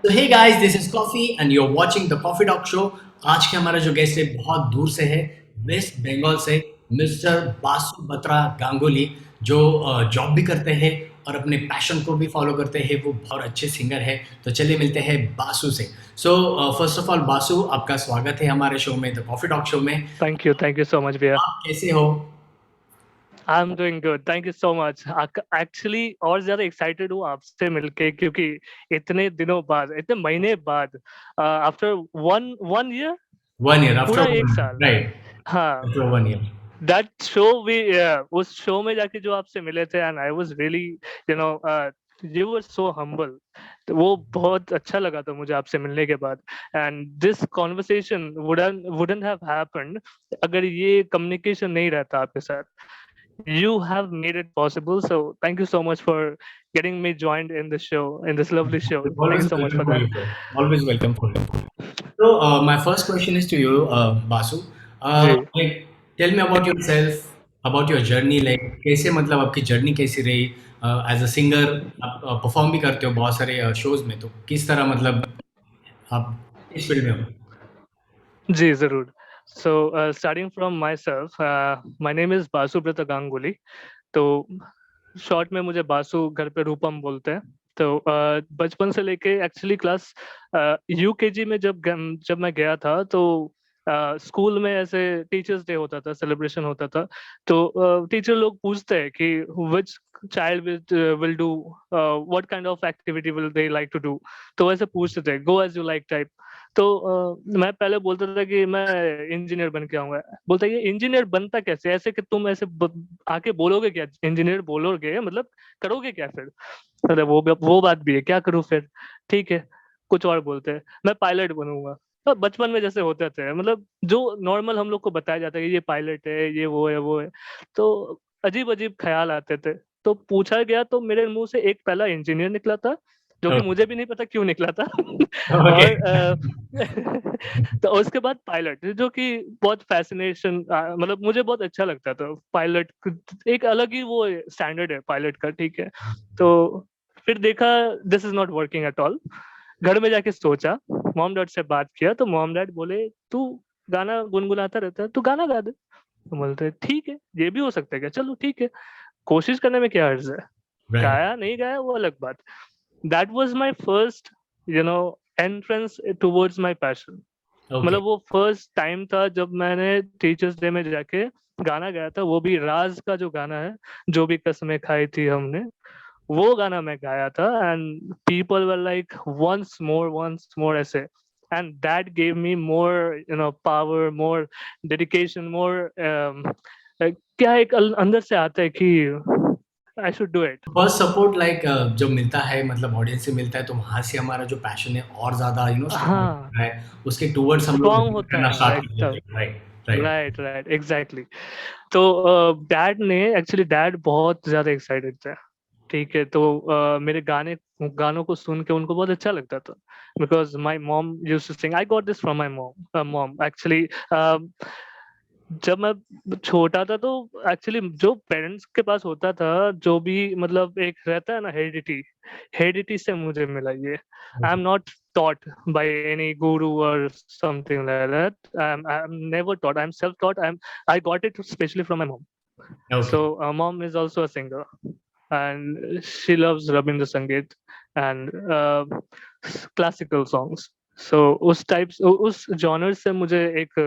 तो hey guys, this is coffee and you are watching the coffee talk show. आज के हमारा जो गेस्ट है बहुत दूर से है, वेस्ट बंगाल से, मिस्टर बासु बत्रा गांगुली, जो जॉब भी करते हैं और अपने पैशन को भी फॉलो करते हैं। वो बहुत अच्छे सिंगर है। तो चलिए मिलते हैं बासु से। So first of all Basu, आपका स्वागत है हमारे शो में, द कॉफी टॉक शो में। Thank you so much, भैया। आप कैसे हो? I am doing good, thank you so much. Actually और ज़्यादा एक्साइटेड हूँ आपसे मिलके क्योंकि इतने दिनों बाद, इतने महीने बाद, after one one year, 1 year पूरा आफ्टर, 1 साल। राइट? हाँ, after 1 year. That show we उस शो में जाके जो आपसे मिले थे and I was really you know you were so humble. तो वो बहुत अच्छा लगा था मुझे आपसे मिलने के बाद। And this conversation wouldn't have happened अगर ये कम्युनिकेशन नहीं रहता आपके साथ। You have made it possible. So thank you so much for getting me joined in the show, in this lovely show. Thank Always you so much welcome for for you, that. sir. Always welcome for you. So, my first question is to you, Basu. Ji. Like, tell me about yourself, about your journey. Like, कैसे मतलब आपकी journey कैसी रही? As a singer आप perform भी करते हो बहुत सारे शोज में, तो किस तरह मतलब आप इस फील्ड में हो? जी, ज़रूर। So starting from myself, my name is Basubrata Ganguly. तो शॉर्ट में मुझे बासु, घर पे रूपम बोलते हैं। तो बचपन से लेके एक्चुअली क्लास यूकेजी में जब मैं गया था तो स्कूल में ऐसे टीचर्स डे होता था, सेलिब्रेशन होता था। तो टीचर लोग पूछते हैं कि which child will do what kind of activity will they like to do. तो वैसे पूछते थे, go as you like type. तो मैं पहले बोलता था कि मैं इंजीनियर बन के आऊँगा। बोलता है ये इंजीनियर बनता कैसे? ऐसे कि तुम ऐसे आके बोलोगे क्या? इंजीनियर बोलोगे मतलब करोगे क्या फिर? अरे वो बात भी है, क्या करूँ फिर? ठीक है, कुछ और बोलते हैं, मैं पायलट बनूँगा। तो बचपन में जैसे होते थे मतलब जो नॉर्मल हम लोग को बताया जाता है कि ये पायलट है, ये वो है, वो है। तो अजीब-अजीब ख़्याल आते थे। तो पूछा गया तो मेरे मुँह से एक पहला इंजीनियर निकला था, जो कि मुझे भी नहीं पता क्यों निकला था। ओके। और तो उसके बाद पायलट जो कि बहुत फ़ैसिनेशन मतलब मुझे बहुत अच्छा लगता था। पायलट एक अलग ही वो स्टैंडर्ड है पायलट का, ठीक है। तो फिर देखा this is not working at all. घर में जाके सोचा, मॉम-डैड से बात किया तो मॉम-डैड बोले, "तू गाना गुनगुनाता रहता है, तू गाना गा दे।" तो बोलते हैं, "ठीक है, ये भी हो सकता है क्या? चलो ठीक है, कोशिश करने में क्या हर्ज़ है।" राइट। गाया, नहीं गाया वो अलग बात। That was my first you know entrance towards my passion. Okay. मतलब वो फर्स्ट टाइम था जब मैंने टीचर्स डे में जाके गाना गाया था, वो भी राज का जो गाना है, जो भी कसमें खाई थी हमने, वो गाना मैं गाया था and people were like once more ऐसे। And that gave me more power, more dedication, more क्या एक अंदर से आता है कि I should do it. First support like जब मिलता है, मतलब ऑडियंस से मिलता है, तो वहाँ से हमारा जो पैशन है और ज़्यादा स्ट्रॉन्ग हाँ, होता है। उसके टुवर्ड्स हम लोग स्ट्रांग मेहनत होता करना है स्टार्ट लाइक कर देते तब। हैं। Right, right. Right, right, exactly. तो डैड ने एक्चुअली डैड बहुत ज़्यादा एक्साइटेड थे, ठीक है? तो मेरे गानों को सुन के उनको बहुत अच्छा लगता था because my mom used to sing. I got this from my mom actually. जब मैं छोटा था तो एक्चुअली जो पेरेंट्स के पास होता था, जो भी मतलब एक रहता है ना हेरिडिटी से मुझे मिला ये। आई am not taught by any guru or something like that. I'm never taught. I'm self-taught. I got it especially from my mom. Okay. So mom is also a singer, and she loves Rabindra Sangeet and classical songs. So उस genre से मुझे एक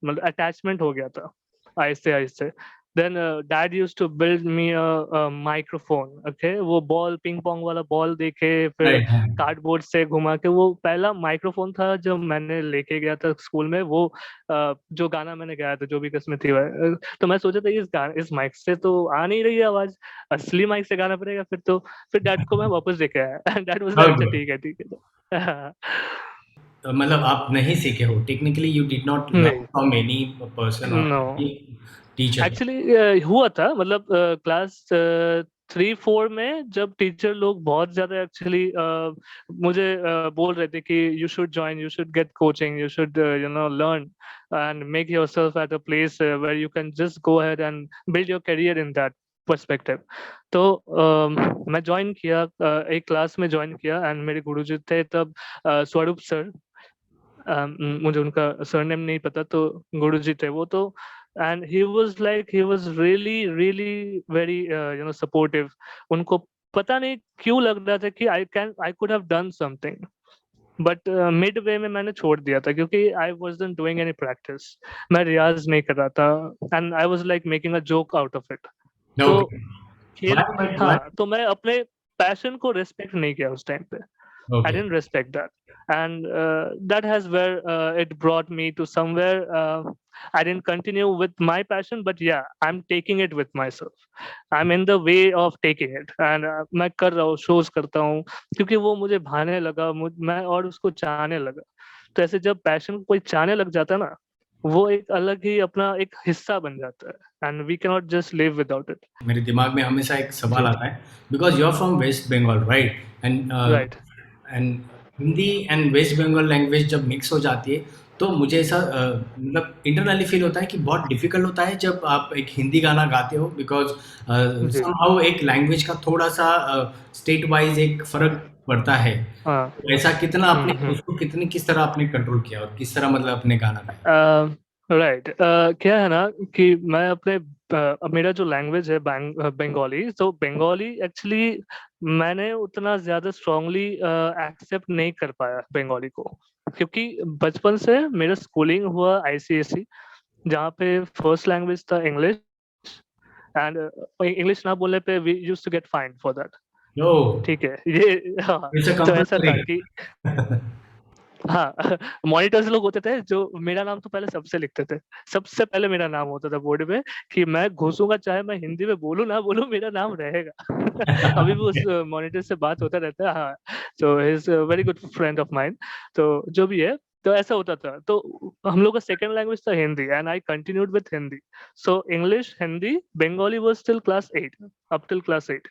मतलब attachment हो गया था आहिस्ते-आहिस्ते। Then dad used to build me microphone, okay? वो बॉल पिंग पोंग वाला बॉल देके फिर राइट, हाँ। कार्डबोर्ड से घुमा के वो पहला माइक्रोफ़ोन था जो मैंने लेके गया था स्कूल में। वो जो गाना मैंने गाया था, जो भी किस्मत थी वह, तो मैं सोचा था इस माइक से तो आ नहीं रही है आवाज़, असली माइक से गाना पड़ेगा फिर तो। फिर डैड को मैं वापस देके आया। डैड वाज़ लाइक अच्छा ओके। ठीक है। हाँ, मतलब आप नहीं सीखे हो, technically you did not learn नहीं, फ्रॉम एनी पर्सन और नो। टीचर। एक्चुअली हुआ था मतलब क्लास 3-4 में जब टीचर लोग बहुत ज़्यादा एक्चुअली मुझे बोल रहे थे कि you should join, you should get coaching, you should learn and make yourself at a place where you can just go ahead and build your career in that. Perspective. तो मैं जॉइन किया, एक class में join किया and मेरे गुरुजी थे तब स्वरूप सर। मुझे उनका सरनेम नहीं पता, तो गुरुजी थे वो तो। And he was really really very supportive. उनको पता नहीं क्यों लग रहा था कि I could have done something, but mid way में मैंने छोड़ दिया था क्योंकि I wasn't doing any practice. मैं रियाज़ नहीं कर रहा था and I was like making a joke out of it. तो ओके। खेल व्हाई बट व्हाई? हाँ, तो मैं अपने पैशन को रिस्पेक्ट नहीं किया उस टाइम पे। I okay. didn't respect that, and that has where it brought me to somewhere. I didn't continue with my passion, but yeah, I'm taking it with myself. I'm in the way of taking it, and मैं कर रहा हूँ, shows करता हूँ, क्योंकि वो मुझे भाने लगा, मैं और उसको चाहने लगा। तो ऐसे जब पैशन को कोई चाहने लग जाता है ना, वो एक अलग ही अपना एक हिस्सा बन जाता है, and we cannot just live without it. मेरे दिमाग में हमेशा एक सवाल जी, आता है, because you are from West Bengal, right? And right. And Hindi and West Bengal language जब मिक्स हो जाती है, तो मुझे ऐसा मतलब इंटरनली फ़ील होता है कि बहुत डिफ़िकल्ट होता है जब आप एक हिंदी गाना गाते हो, बिकॉज़ जी, समहाउ एक लैंग्वेज का थोड़ा-सा स्टेट वाइज़ एक फ़र्क पड़ता है। हाँ। तो ऐसा कितना आपने हुँ, हुँ। उसको कितनी किस तरह आपने कंट्रोल किया और किस तरह मतलब अपने गाना गाए? राइट, क्या है ना कि मैं अपने मेरा जो लैंग्वेज है बंगाली, तो बंगाली एक्चुअली मैंने उतना ज़्यादा स्ट्रांगली एक्सेप्ट नहीं कर पाया बंगाली को, क्योंकि बचपन से मेरा स्कूलिंग हुआ आईसीएसई, जहाँ पे फर्स्ट लैंग्वेज था इंग्लिश। एंड इंग्लिश ना बोलने पे we used to get fined for that. Oh! ठीक है, ये हाँ, इट्स अ तो ऐसा कंपल्सरी। था कि हाँ, मॉनिटर्स लोग होते थे जो मेरा नाम तो पहले सबसे लिखते थे। सबसे पहले मेरा नाम होता था बोर्ड पे कि मैं घुसूँगा चाहे मैं हिंदी में बोलूँ ना बोलूँ, मेरा नाम रहेगा। अभी भी उस मॉनिटर से बात होता रहता है, हाँ। So he is a very good friend of mine. तो जो भी है, तो ऐसा होता था। तो हम लोग का सेकंड लैंग्वेज था Hindi and I continued with Hindi. So English, Hindi, Bengali was till class 8, up till class 8।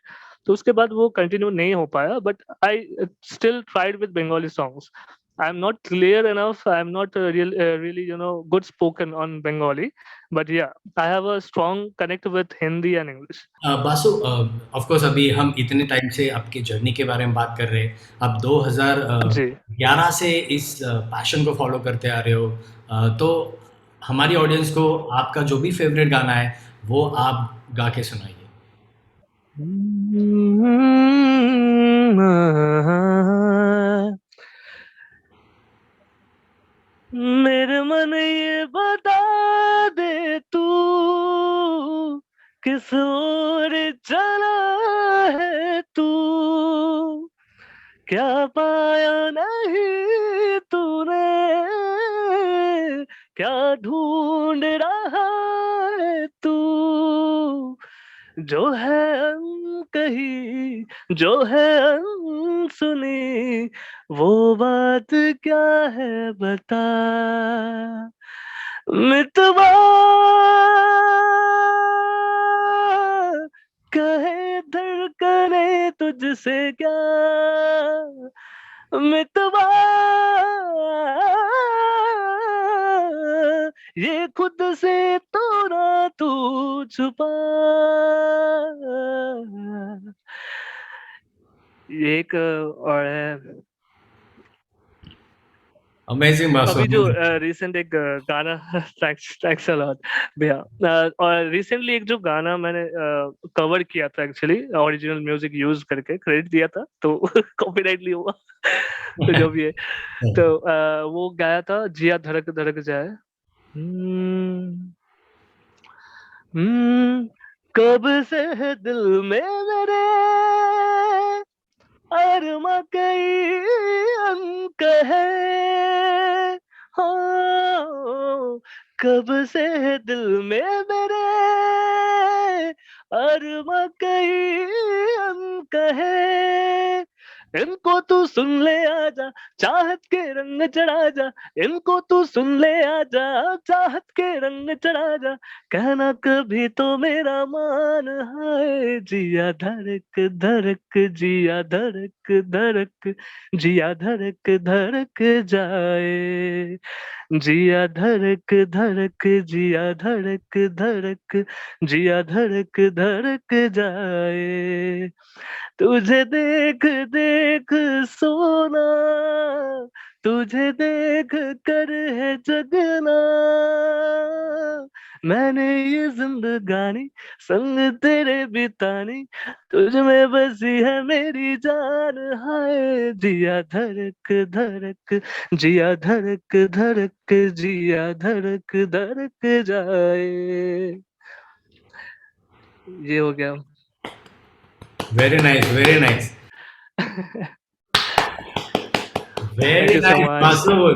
तो उसके बाद वो कंटिन्यू नहीं हो पाया, but I still tried with Bengali songs. I'm not clear enough. I'm not really, good spoken on Bengali. But yeah, I have a strong connect with Hindi and English. Basu, of course अभी हम इतने time से आपकी journey के बारे में बात कर रहे हैं। आप जी, 2011 से इस पैशन को फॉलो करते आ रहे हो। तो हमारी ऑडियंस को आपका जो भी फेवरेट गाना है, वो आप गा के सुनाइए। मेरे मन ये बता दे तू किस ओर चला है तू, क्या पाया नहीं तूने, क्या ढूंढ रहा है तू, जो है अनकही, जो है अनसुनी, वो बात क्या है बता, मितवा कहे धड़कने तुझसे क्या, मितवा ये खुद से तो ना तू छुपा। ये एक और है। अमेजिंग बासु, अभी जो अमेजिंग। रिसेंट एक गाना थैंक्स थैंक्स अ लॉट भैया। और रिसेंटली एक जो गाना मैंने कवर किया था, एक्चुअली ओरिजिनल म्यूजिक यूज करके क्रेडिट दिया था, तो कॉपीराइटली हुआ। तो जो भी है, तो वो गाया था जिया धड़क धड़क जाए। हम्म, हम्म, कब से है दिल में मेरे अरमा कई अंक है, हो कब से है दिल में मेरे अरमा कई अंक है, इनको इनको तू सुन ले आजा, चाहत के रंग चढ़ा जा, इनको तू सुन ले आजा, चाहत के रंग चढ़ा जा, कहना कभी तो मेरा मान, हाय जिया धड़क धड़क, जिया धड़क धड़क, जिया धड़क धड़क जाए, जिया धड़क धड़क, जिया धड़क धड़क, जिया धड़क धड़क जाए, तुझे देख देख सोना, तुझे देख कर है जगना, मैंने ये जिंदगानी संग तेरे बितानी, तुझ में बसी है मेरी जान, हाय जिया धड़क धड़क, जिया धड़क धड़क, जिया धड़क धड़क जाए। ये हो गया। Very nice, very nice, thank very you so nice much. बासुल।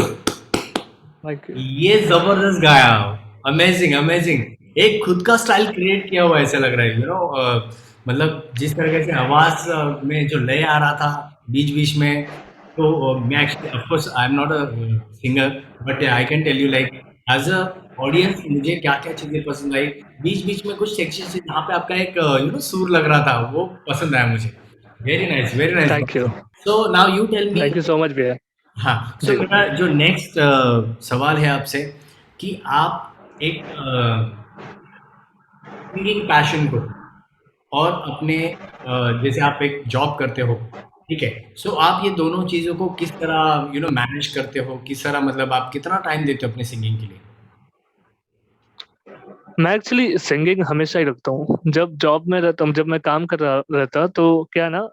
Thank you. ये जबरदस्त गाया, अमेजिंग अमेजिंग। एक खुद का स्टाइल क्रिएट किया हुआ ऐसा लग रहा है, मतलब जिस तरीके से आवाज में जो लय आ रहा था बीच बीच में, तो मैं actually of course I am not a singer, but I can tell you like as a audience मुझे क्या क्या चीजें पसंद आई। बीच बीच में कुछ सेक्शन से जहाँ पे आपका एक सुर लग रहा था, वो पसंद आया मुझे। Very nice. Thank you. So now you tell me. Thank you so much भैया। हाँ, सो जी। मेरा जो नेक्स्ट सवाल है आपसे कि आप एक सिंगिंग पैशन को और अपने जैसे आप एक जॉब करते हो, ठीक है? सो आप ये दोनों चीज़ों को किस तरह मैनेज करते हो? किस तरह, मतलब आप कितना टाइम देते हो अपने सिंगिंग के लिए? मैं एक्चुअली सिंगिंग हमेशा ही रखता हूँ। जब जॉब में रहता हूँ, जब मैं काम कर रहा रहता, तो क्या है ना,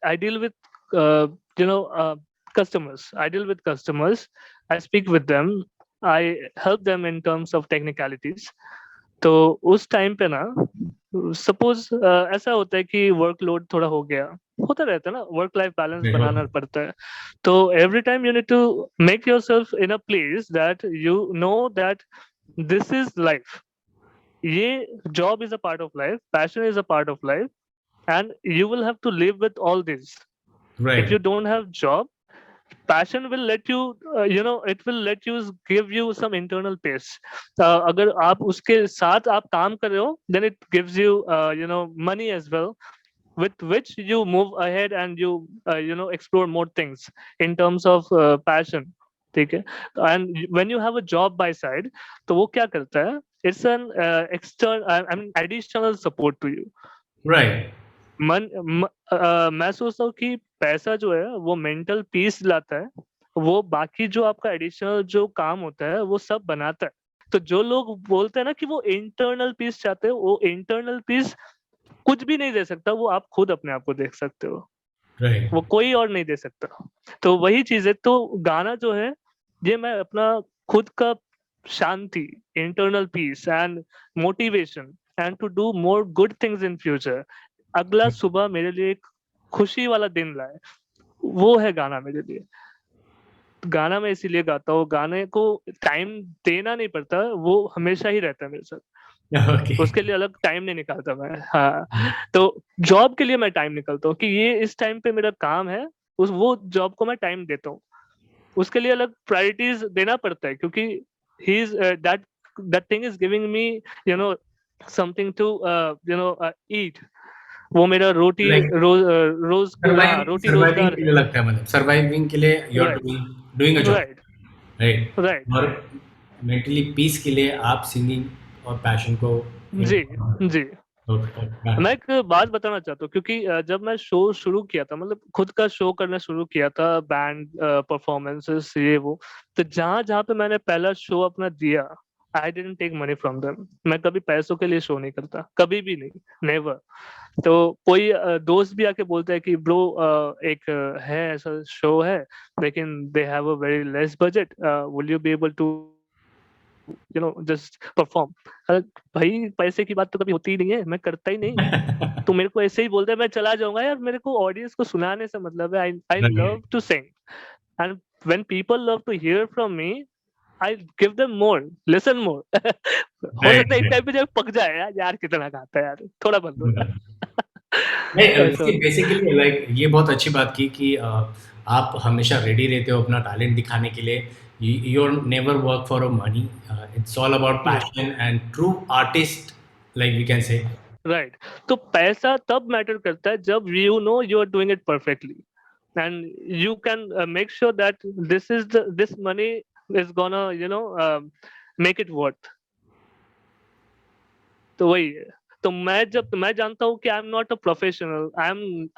I deal with you know customers, I deal with customers, I speak with them, I help them in terms of technicalities. तो उस टाइम पे ना, सपोज ऐसा होता है कि वर्कलोड थोड़ा हो गया, होता रहता है ना, वर्क लाइफ बैलेंस राइट, बनाना होता पड़ता है। तो every time you need to make yourself in a place that you know that this is life, ये job is a part of life, passion is a part of life, and you will have to live with all this. है। If you right, don't have job, passion will let you, it will let you give you some internal pace. अगर आप उसके साथ आप काम कर रहे हो, then it gives you, money as well, with which you move ahead and you, explore more things in terms of passion. ठीक है? And when you have a job by side, तो वो क्या करता है? It's an external, I mean additional support to you. Right, मैं सोचता हूँ कि पैसा जो है वो मेंटल पीस लाता है, वो बाकी जो आपका एडिशनल जो काम होता है वो सब बनाता है। तो जो लोग बोलते हैं ना कि वो इंटरनल पीस चाहते हैं, वो इंटरनल पीस कुछ भी नहीं दे सकता, वो आप खुद अपने आप को देख सकते हो, राइट, वो कोई और नहीं दे सकता। तो वही चीज़ है, तो गाना जो है, ये मैं अपना खुद का शांति, internal peace and motivation and to do more good things in future, अगला सुबह मेरे लिए एक खुशी वाला दिन लाए, वो है गाना मेरे लिए। गाना मैं इसीलिए गाता हूँ, गाने को टाइम देना नहीं पड़ता, वो हमेशा ही रहता है मेरे साथ। ओके। उसके लिए अलग टाइम नहीं निकालता मैं। हाँ, तो जॉब के लिए मैं टाइम निकालता हूँ कि ये इस टाइम पे मेरा काम है, उस वो जॉब को मैं टाइम देता हूँ। उसके लिए अलग प्रायोरिटीज़ देना पड़ता है, क्योंकि he is that that thing is giving me, you know something to eat. वो मेरा रोटी लाइक रोज़ हाँ, सर्वाइविंग सर्वाइविंग रोटी-रोज़गार के है। लिए लगता है, मतलब सर्वाइविंग के लिए you are right, doing doing a job, right, right? Right. और मेंटली पीस के लिए आप सिंगिंग और पैशन को जी, जी। मैं ओके। एक बात बताना चाहता हूँ, क्योंकि जब मैं शो शुरू किया था, मतलब खुद का शो करना शुरू किया था, बैंड परफॉर्मेंसेस ये वो, तो जहाँ-जहाँ पे मैंने पहला शो अपना दिया, I didn't take money from them. मैं कभी पैसों के लिए शो नहीं करता, कभी भी नहीं, नेवर। तो कोई दोस्त भी आके बोलता है कि ब्रो, एक है ऐसा शो है, लेकिन they have a very less budget, will you be able to just perform? अरे भाई, पैसे की बात तो कभी होती ही नहीं है, मैं करता ही नहीं। तो मेरे को ऐसे ही बोलते हैं, मैं चला जाऊँगा यार, मेरे को ऑडियंस को सुनाने से मतलब है। I I love right, to sing, and when people love to hear from me, I give them more, listen more. हो राइट, सकता है एक राइट। टाइम पे जब पक जाए यार, यार कितना गाता है यार, थोड़ा बंद हो जा। नहीं ऐसा होता बेसिकली लाइक ये बहुत अच्छी बात की कि आप हमेशा रेडी रहते हो अपना टैलेंट दिखाने के लिए। You never work for a money, it's all about नहीं, passion and true artist like we can say. Right. तो पैसा तब मैटर करता है जब you know you are doing it perfectly and you can make sure that this money is gonna make it worth. तो वही है। तो मैं जानता हूँ कि I am not a professional, I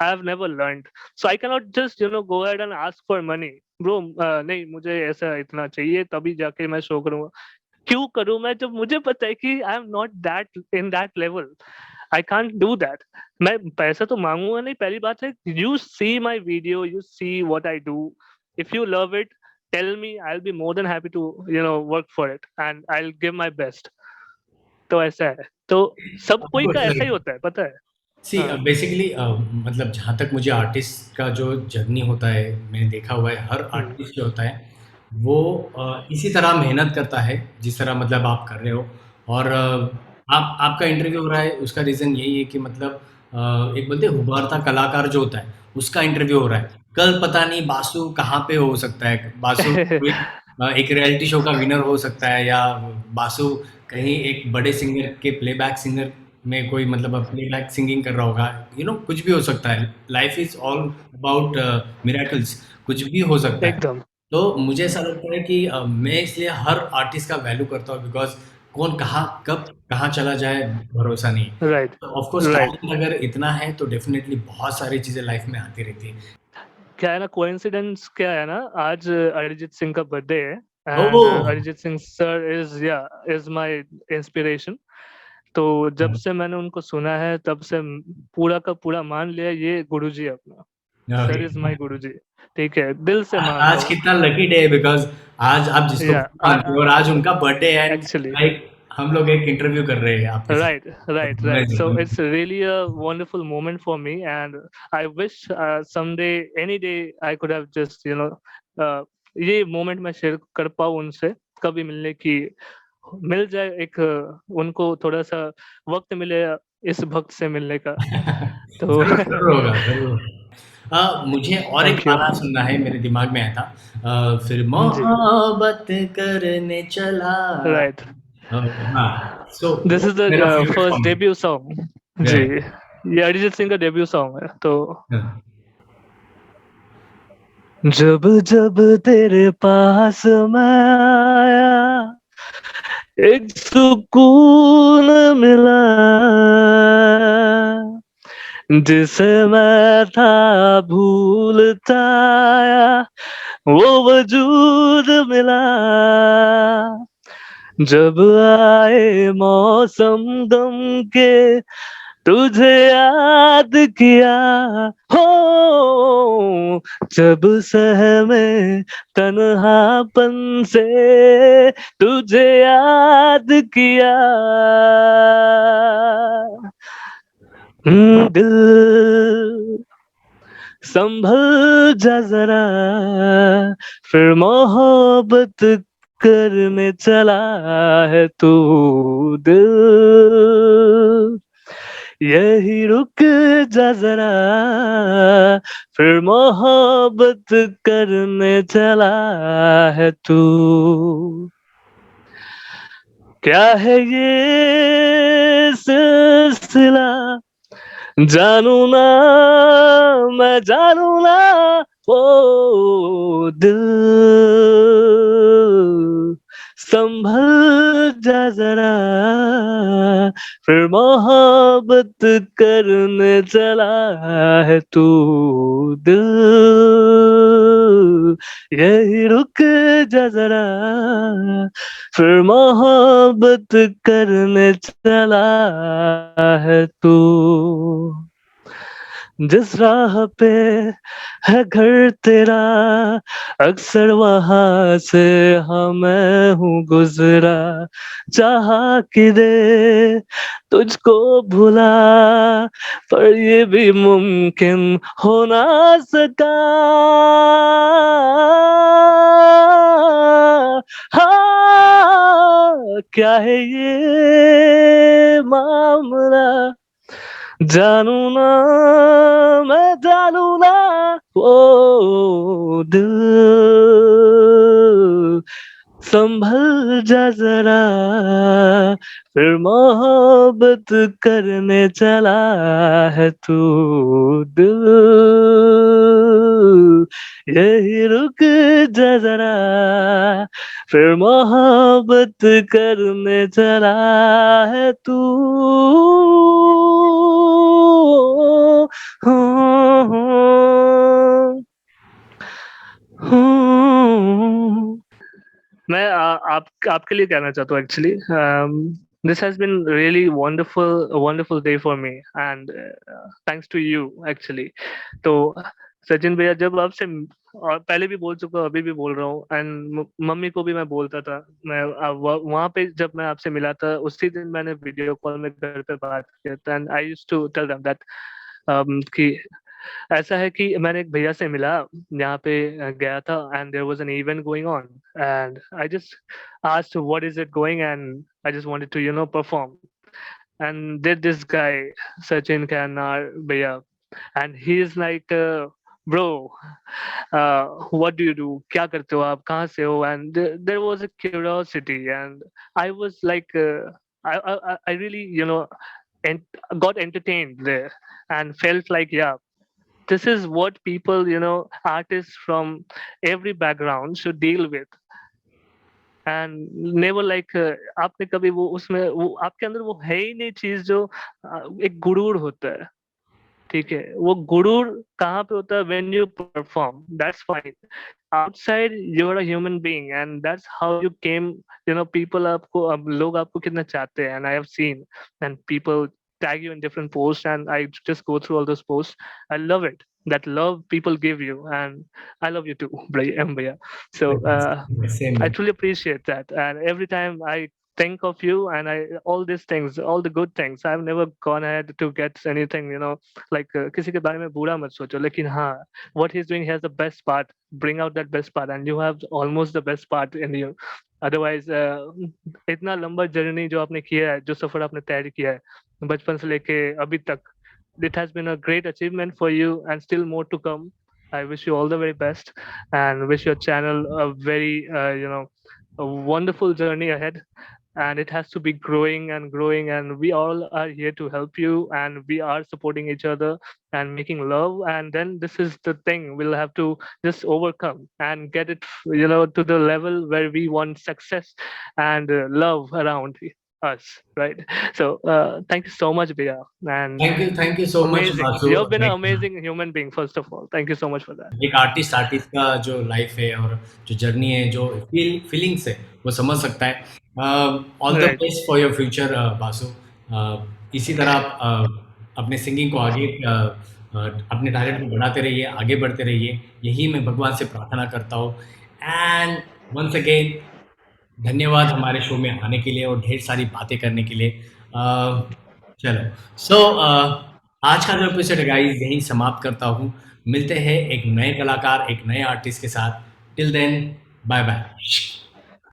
have never learned, so I can not just go ahead and ask for money. Bro, नहीं मुझे ऐसा इतना चाहिए तभी जाके मैं शो करूंगा। क्यों करूं मैं जब मुझे पता है कि I am not that in that level, I can't do that. मैं पैसा तो मांगूंगा नहीं, पहली बात है। You see my video, you see what I do, if you love it tell me, I will be more than happy to work for it and I will give my best. तो ऐसा है। तो सब कोई का ऐसा ही होता है, पता है। सी हाँ। बेसिकली मतलब जहाँ तक मुझे आर्टिस्ट का जो जर्नी होता है, मैंने देखा हुआ है हर हम्म। आर्टिस्ट जो होता है वो इसी तरह मेहनत करता है जिस तरह मतलब आप कर रहे हो। और आप आपका इंटरव्यू हो रहा है उसका रीज़न यही है कि मतलब एक बोलते हैं उभरता कलाकार जो होता है उसका इंटरव्यू हो रहा है। कल पता नहीं बासु कहाँ पे हो सकता है, बासु कोई एक रियलिटी शो का विनर हो सकता है, या बासु कहीं एक बड़े सिंगर के प्लेबैक सिंगर में कोई मतलब प्लेबैक सिंगिंग कर रहा होगा, कुछ भी हो सकता है। Life is all about miracles, कुछ भी हो सकता है। एकदम। तो मुझे ऐसा लगता है कि मैं इसलिए हर आर्टिस्ट का वैल्यू करता हूँ, बिकॉज कौन कहाँ कब कहाँ चला जाए भरोसा नहीं। राइट। तो ऑफ कोर्स राइट। टैलेंट अगर इतना है तो डेफिनेटली बहुत सारी चीजें लाइफ में आती रहती है। क्या है ना, कोइंसिडेंस क्या है ना, आज अरिजीत सिंह का बर्थडे है ओ। And Arijit Singh sir is my inspiration. तो जब से मैंने उनको सुना है तब से पूरा का पूरा मान लिया ये गुरुजी है अपना। सर इज माय गुरुजी। ठीक है, दिल से मानता आज हूँ। कितना लकी डे है, बिकॉज आज आप जिसको या गुरु मानते हो और आज उनका बर्थडे है, एंड एक्चुअली, लाइक हम लोग एक इंटरव्यू कर रहे हैं आपके right, साथ। right, right. Amazing, So it's amazing. really a wonderful moment for me, and I wish someday, any day, I could have just ये मोमेंट मैं शेयर कर पाऊँ उनसे, कभी मिलने की मिल जाए एक उनको थोड़ा सा वक्त मिले इस भक्त से मिलने का। तो ज़रूर, ज़रूर होगा, ज़रूर होगा। मुझे और एक थैंक यू। गाना सुनना है, मेरे दिमाग में आया था। फिर जी। मोहब्बत करने चला। राइट। अ, हाँ, सो दिस वो इज द मेरा फेवरेट फर्स्ट सॉन्ग है। Debut song. जी, राइट। ये अरिजीत सिंह का डेब्यू सॉन्ग है। तो हाँ। जब जब तेरे पास मैं आया, एक सुकून मिला, जिसे मैं था भूलता आया, वो वजूद मिला। जब आए मौसम गम के, तुझे याद किया, हो जब सहमे तन्हापन से, तुझे याद किया। दिल संभल जा जरा, फिर मोहब्बत करने चला है तू। दिल यही रुक जा जरा, फिर मोहब्बत करने चला है तू। क्या है ये सिलसिला, जानू ना, मैं जानू ना। ओ दिल संभल जा जरा, फिर मोहब्बत करने चला है तू। दिल यही रुक जा जरा, फिर मोहब्बत करने चला है तू। जिस राह पे है घर तेरा, अक्सर वहां से हाँ मैं हूँ गुजरा। चाहा कि दे तुझको भुला, पर ये भी मुमकिन हो ना सका। हाँ, क्या है ये मामला, जानू ना मैं जानू ना ओ दिल संभल जा जरा फिर मोहब्बत करने चला है तू दिल यही रुक जा जरा फिर मोहब्बत करने चला है तू मैं आपके लिए कहना चाहता हूँ actually this has been really wonderful day for me and thanks to you actually तो सचिन भैया जब आपसे और पहले भी बोल चुका हूँ अभी भी बोल रहा हूँ एंड मम्मी को भी मैं बोलता था मैं वहाँ पे जब मैं आपसे मिला था उसी दिन मैंने वीडियो कॉल में घर पे बात किया था and I used to tell them that कि ऐसा है कि मैंने एक भैया से मिला यहाँ पे गया था and there was an event going on and I just asked what is it going and I just wanted to perform and did this guy Sachin Khanna भैया and he is like bro what do you do क्या करते हो आप कहाँ से हो and there was a curiosity and I was like I really got entertained there and felt like yeah this is what people artists from every background should deal with and never like आपने कभी वो उसमें वो आपके अंदर वो है ही नहीं चीज जो एक गुरूर होता है ठीक है वो गुरूर कहाँ पे होता है when you perform that's fine outside you are a human being and that's how you came people आपको अब लोग आपको कितना चाहते हैं and I have seen and people tag you in different posts and I just go through all those posts. I love it. That love people give you and I love you too, Bhaiya. So I same truly appreciate that. And every time I think of you and I all these things, all the good things, I've never gone ahead to get anything, like किसी के बारे में बुरा मत सोचो. लेकिन हाँ, what he's doing, he has the best part. Bring out that best part, and you have almost the best part in you. Otherwise, इतना लंबा जर्नी जो आपने किया है, जो सफर आपने तय किया है, बचपन से लेके अभी तक, it has been a great achievement for you, and still more to come. I wish you all the very best and wish your channel a very, a wonderful journey ahead. And it has to be growing and growing. And we all are here to help you. And we are supporting each other and making love. And then this is the thing we'll have to just overcome and get it, to the level where we want success and love around us, right? So thank you so much, Bia. And thank you so much amazing. Basu You've been an amazing human being, first of all. Thank you so much for that. एक artist artist का जो life है और जो journey है जो feelings है वो समझ सकता है all the Right. Best for your future Basu इसी तरह आप अपने सिंगिंग को आगे अपने टैलेंट को बढ़ाते रहिए आगे बढ़ते रहिए यही मैं भगवान से प्रार्थना करता हूँ एंड वंस अगेन धन्यवाद हमारे शो में आने के लिए और ढेर सारी बातें करने के लिए चलो सो आज का जो एपिसोड गाइस यहीं समाप्त करता हूँ मिलते हैं एक नए कलाकार एक नए आर्टिस्ट के साथ टिल देन बाय बाय